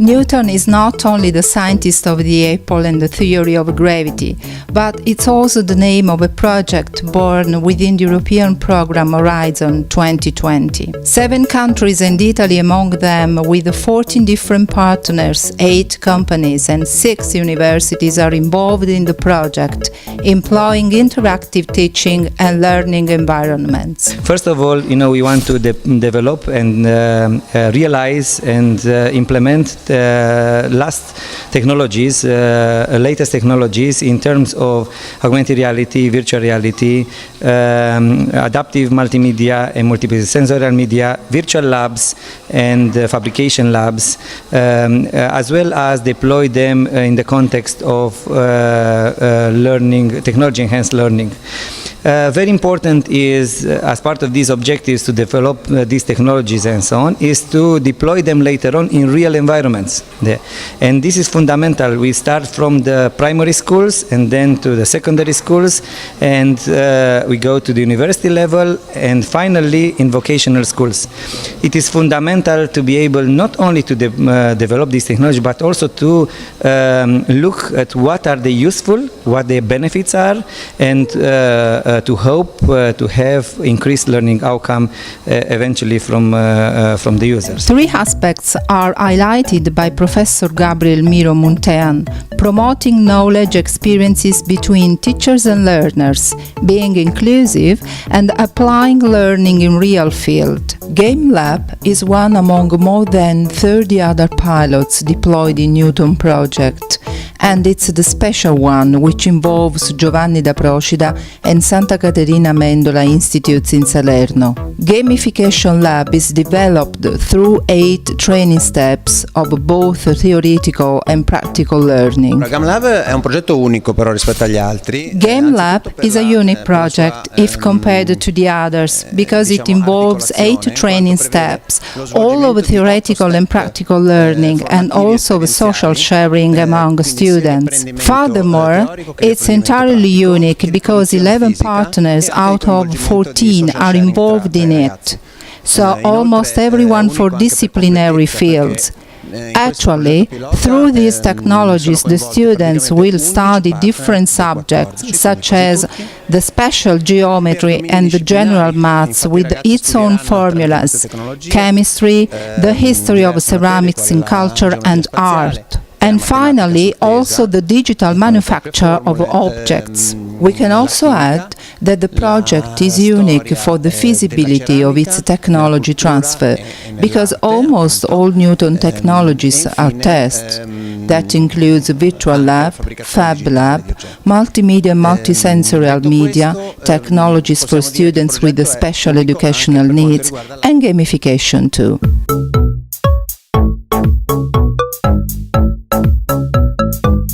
Newton is not only the scientist of the apple and the theory of gravity, but it's also the name of a project born within the European program Horizon 2020. 7 countries and Italy among them, with 14 different partners, 8 companies and 6 universities are involved in the project, employing interactive teaching and learning environments. First of all, we want to develop and realize and implement latest technologies in terms of augmented reality, virtual reality, adaptive multimedia and multisensorial media, virtual labs and fabrication labs, as well as deploy them in the context of learning, technology-enhanced learning. Very important is, as part of these objectives to develop these technologies and so on, is to deploy them later on in real environments. And this is fundamental. We start from the primary schools and then to the secondary schools, and we go to the university level and finally in vocational schools. It is fundamental to be able not only to develop this technology, but also to look at what are they useful, what their benefits are, and to hope to have increased learning outcome eventually from the users. 3 aspects are highlighted by Professor Gabriel Miro Muntean: promoting knowledge experiences between teachers and learners, being inclusive, and applying learning in real field. GAM Lab is one among more than 30 other pilots deployed in Newton project, and it's the special one which involves Giovanni da Procida and Santa Caterina Mendola Institutes in Salerno. Gamification Lab is developed through 8 training steps of both theoretical and practical learning. GAM Lab è un progetto unico però rispetto agli altri. GAM Lab is a unique project if compared to the others because it involves 8 training steps, all of theoretical and practical learning and also the social sharing among students. Furthermore, it's entirely unique because 11 partners out of 14 are involved in it, so almost everyone for disciplinary fields. Actually, through these technologies, the students will study different subjects, such as the special geometry and the general maths with its own formulas, chemistry, the history of ceramics in culture and art, and finally also the digital manufacture of objects. We can also add that the project is unique for the feasibility of its technology transfer, because almost all Newton technologies are tests. That includes virtual lab, fab lab, multimedia and multisensorial media, technologies for students with special educational needs, and gamification too.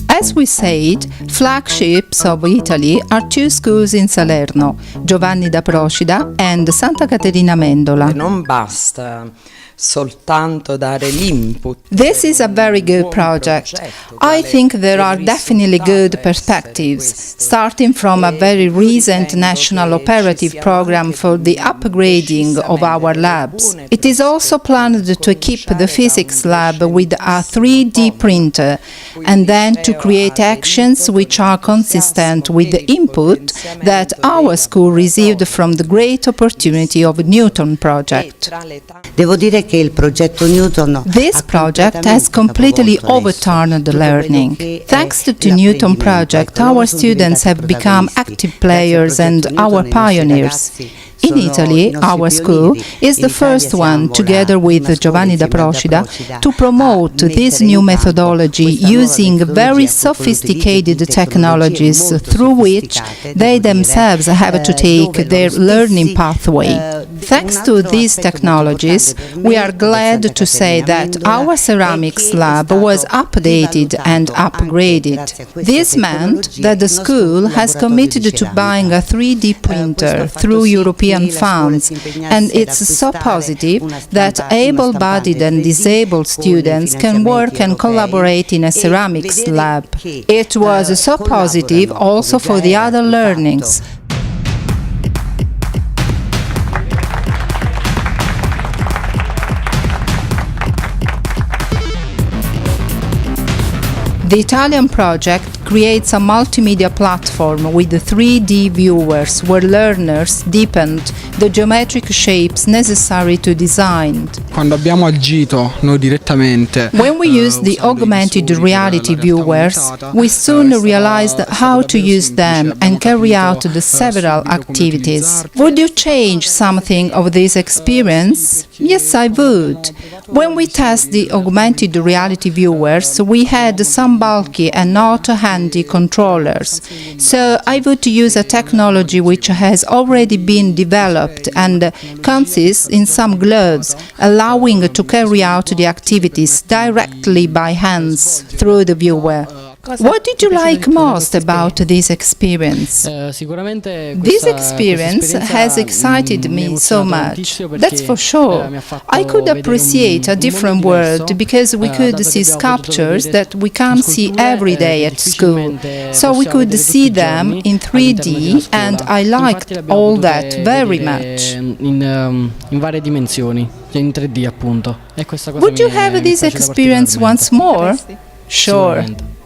As we said, flagships of Italy are 2 schools in Salerno, Giovanni da Procida and Santa Caterina Mendola. Non basta soltanto dare l'input. This is a very good project. I think there are definitely good perspectives, starting from a very recent national operative program for the upgrading of our labs. It is also planned to equip the physics lab with a 3D printer and then to create actions which are consistent with the input that our school received from the great opportunity of Newton project. Devo dire che il progetto Newton This project has completely overturned the learning. Thanks to the Newton project, our students have become active players and our pioneers. In Italy, our school is the first one, together with Giovanni da Procida, to promote this new methodology using very sophisticated technologies through which they themselves have to take their learning pathway. Thanks to these technologies, we are glad to say that our ceramics lab was updated and upgraded. This meant that the school has committed to buying a 3D printer through European funds, and it's so positive that able-bodied and disabled students can work and collaborate in a ceramics lab. It was so positive also for the other learnings. The Italian project creates a multimedia platform with 3D viewers where learners deepened the geometric shapes necessary to design. Quando abbiamo agito noi direttamente, When we used the augmented reality viewers, we soon realized how to use them and carry out the several activities. Would you change something of this experience? Yes, I would. When we test the augmented reality viewers, we had some bulky and not handy controllers. So I would use a technology which has already been developed and consists in some gloves, allowing to carry out the activities directly by hands through the viewer. What did you like most about this experience? This experience has excited me so much. That's for sure. I could appreciate a different world because we could see sculptures that we can't see every day at school. So we could see them in 3D, and I liked all that very much. In varie dimensioni, in 3D appunto. Would you have this experience once more? Sure.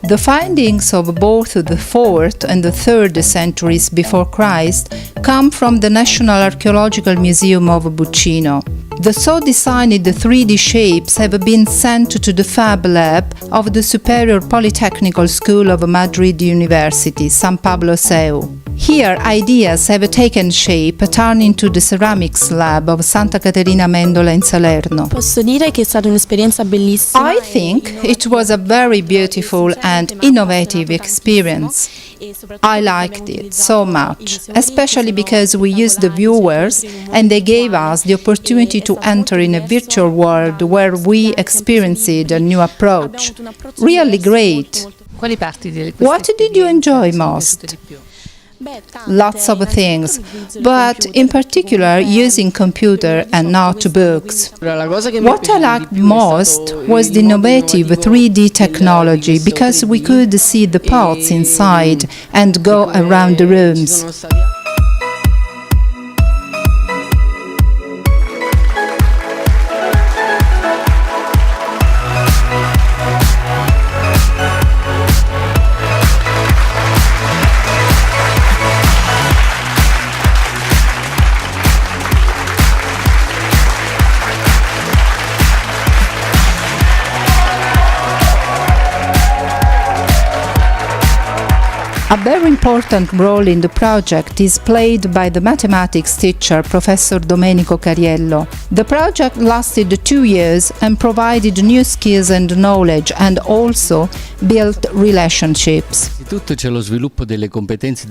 The findings of both the 4th and the 3rd centuries before Christ come from the National Archaeological Museum of Buccino. The so-designed 3D shapes have been sent to the Fab Lab of the Superior Polytechnical School of Madrid University, San Pablo Seu. Here, ideas have taken shape, turning to the Ceramics Lab of Santa Caterina Mendola in Salerno. Posso dire che è stata un'esperienza bellissima. I think it was a very beautiful and innovative experience. I liked it so much, especially because we used the viewers and they gave us the opportunity to enter in a virtual world where we experienced a new approach. Really great. What did you enjoy most? Lots of things, but in particular using computer and notebooks. What I liked most was the innovative 3D technology because we could see the pots inside and go around the rooms. A very important role in the project is played by the mathematics teacher, Professor Domenico Cariello. The project lasted 2 years and provided new skills and knowledge and also built relationships.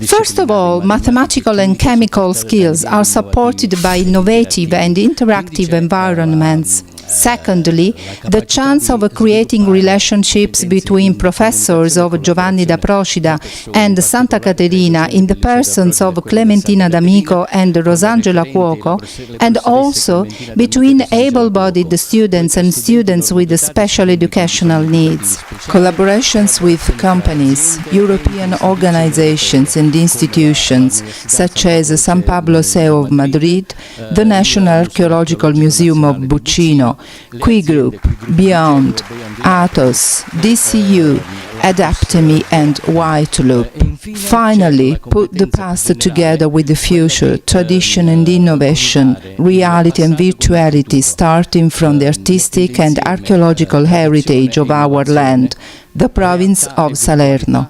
First of all, mathematical and chemical skills are supported by innovative and interactive environments. Secondly, the chance of creating relationships between professors of Giovanni da Procida and Santa Caterina in the persons of Clementina D'Amico and Rosangela Cuoco, and also between able-bodied students and students with special educational needs. Collaborations with companies, European organizations and institutions such as San Pablo Seu of Madrid, the National Archaeological Museum of Buccino, Qui Group, Beyond, Athos, DCU, Adaptemi and White Loop. Finally, put the past together with the future, tradition and innovation, reality and virtuality, starting from the artistic and archaeological heritage of our land, the province of Salerno.